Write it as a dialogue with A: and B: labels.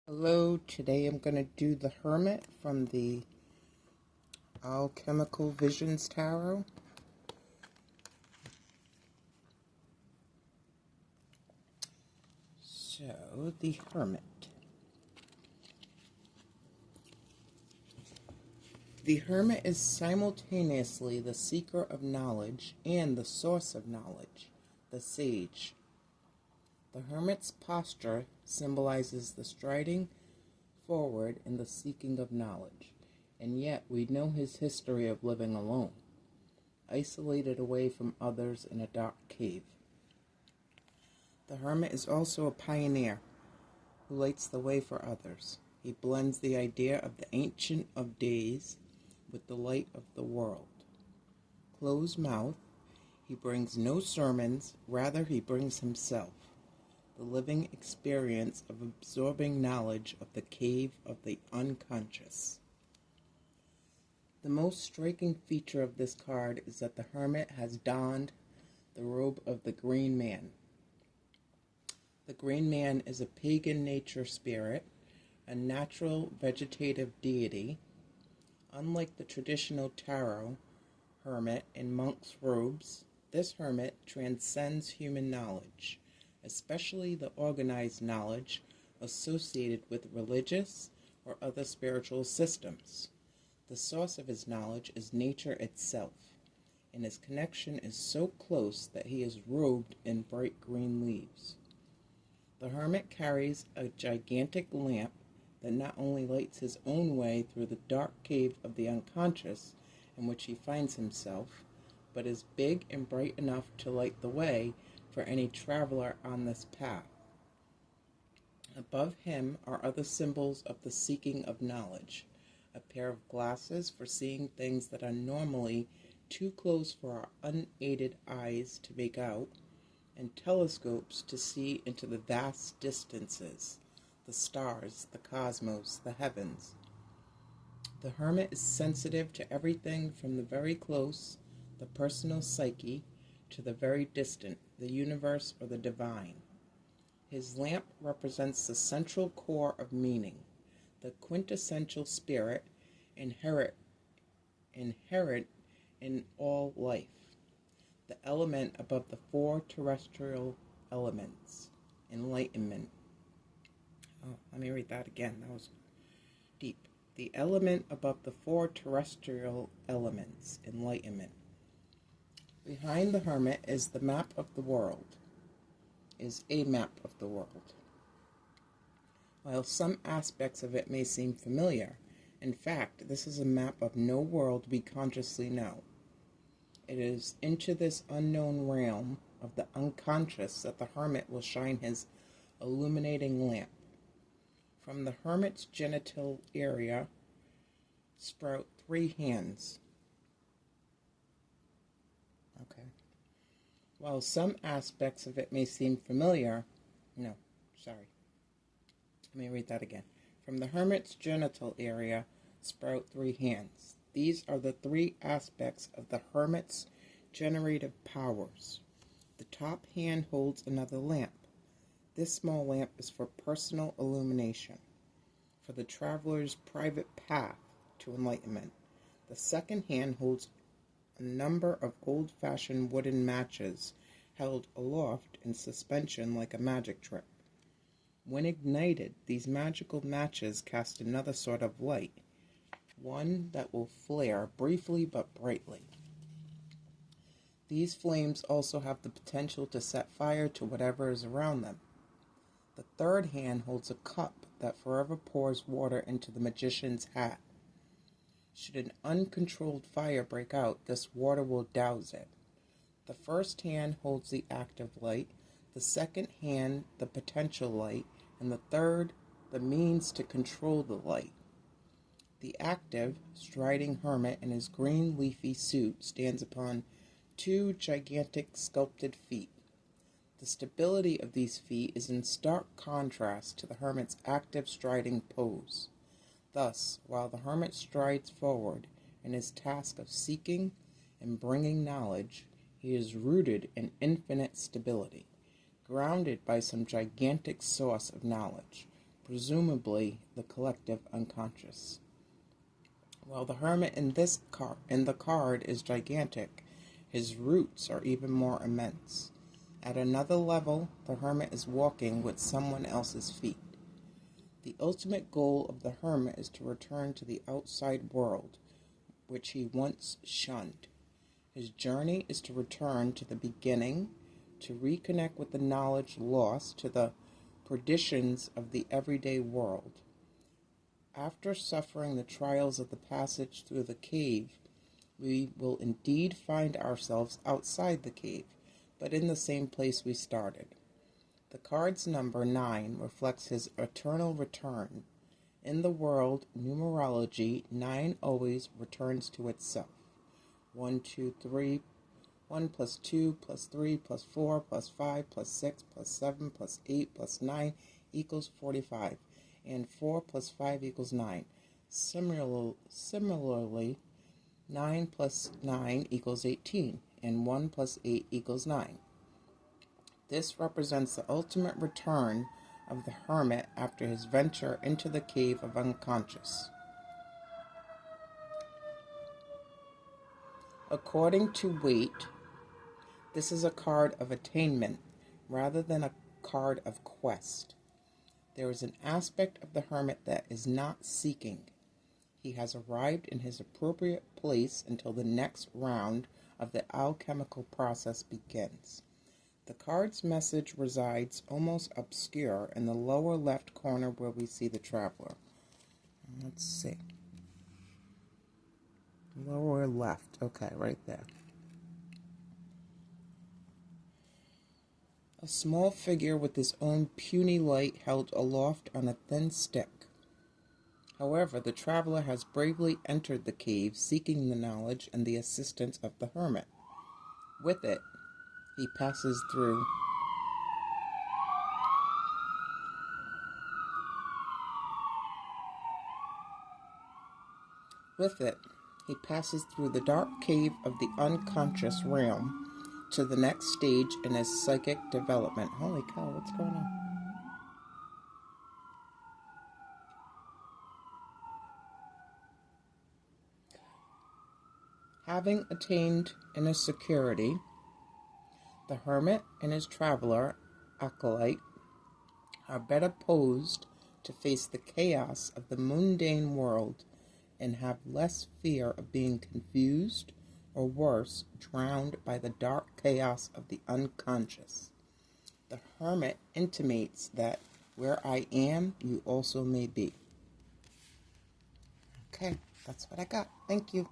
A: Hello, today I'm going to do the Hermit from the Alchemical Visions Tarot. So, the Hermit. The Hermit is simultaneously the seeker of knowledge and the source of knowledge, the sage. The Hermit's posture symbolizes the striding forward in the seeking of knowledge, and yet we know his history of living alone, isolated away from others in a dark cave. The Hermit is also a pioneer who lights the way for others. He blends the idea of the Ancient of Days with the light of the world. Closed mouth, he brings no sermons, rather he brings himself, the living experience of absorbing knowledge of the cave of the unconscious. The most striking feature of this card is that the Hermit has donned the robe of the Green Man. The Green Man is a pagan nature spirit, a natural vegetative deity. Unlike the traditional tarot hermit in monk's robes, this hermit transcends human knowledge, especially the organized knowledge associated with religious or other spiritual systems. The source of his knowledge is nature itself, and his connection is so close that he is robed in bright green leaves. The Hermit carries a gigantic lamp that not only lights his own way through the dark cave of the unconscious in which he finds himself, but is big and bright enough to light the way for any traveler on this path. Above him are other symbols of the seeking of knowledge: a pair of glasses for seeing things that are normally too close for our unaided eyes to make out, and telescopes to see into the vast distances, the stars, the cosmos, the heavens. The Hermit is sensitive to everything from the very close, the personal psyche, to the very distant, the universe or the divine. His lamp represents the central core of meaning, the quintessential spirit inherent in all life, the element above the four terrestrial elements, enlightenment. Let me read that again. That was deep. The element above the four terrestrial elements, enlightenment. Behind the Hermit is the map of the world, is a map of the world. While some aspects of it may seem familiar, in fact, this is a map of no world we consciously know. It is into this unknown realm of the unconscious that the Hermit will shine his illuminating lamp. From the Hermit's genital area sprout three hands. While some aspects of it may seem familiar, let me read that again. From the Hermit's genital area sprout three hands. These are the three aspects of the Hermit's generative powers. The top hand holds another lamp. This small lamp is for personal illumination, for the traveler's private path to enlightenment. The second hand holds a number of old-fashioned wooden matches held aloft in suspension like a magic trick. When ignited, these magical matches cast another sort of light, one that will flare briefly but brightly. These flames also have the potential to set fire to whatever is around them. The third hand holds a cup that forever pours water into the magician's hat. Should an uncontrolled fire break out, this water will douse it. The first hand holds the active light, the second hand the potential light, and the third the means to control the light. The active, striding Hermit in his green leafy suit stands upon two gigantic sculpted feet. The stability of these feet is in stark contrast to the Hermit's active striding pose. Thus, while the Hermit strides forward in his task of seeking and bringing knowledge, he is rooted in infinite stability, grounded by some gigantic source of knowledge, presumably the collective unconscious. While the Hermit in the card is gigantic, his roots are even more immense. At another level, the Hermit is walking with someone else's feet. The ultimate goal of the Hermit is to return to the outside world, which he once shunned. His journey is to return to the beginning, to reconnect with the knowledge lost to the perditions of the everyday world. After suffering the trials of the passage through the cave, we will indeed find ourselves outside the cave, but in the same place we started. The card's number 9 reflects his eternal return. In the world numerology, 9 always returns to itself. 1, 2, 3, 1 plus 2 plus 3 plus 4 plus 5 plus 6 plus 7 plus 8 plus 9 equals 45, and 4 plus 5 equals 9. Similarly, 9 plus 9 equals 18, and 1 plus 8 equals 9. This represents the ultimate return of the Hermit after his venture into the cave of unconscious. According to Waite, this is a card of attainment rather than a card of quest. There is an aspect of the Hermit that is not seeking. He has arrived in his appropriate place until the next round of the alchemical process begins. The card's message resides almost obscure in the lower left corner where we see the traveler. Let's see. Lower left. Okay, right there. A small figure with his own puny light held aloft on a thin stick. However, the traveler has bravely entered the cave, seeking the knowledge and the assistance of the Hermit. With it, he passes through the dark cave of the unconscious realm to the next stage in his psychic development. Holy cow, what's going on? Having attained inner security, the Hermit and his traveler, acolyte, are better posed to face the chaos of the mundane world and have less fear of being confused or worse, drowned by the dark chaos of the unconscious. The Hermit intimates that where I am, you also may be. Okay, that's what I got. Thank you.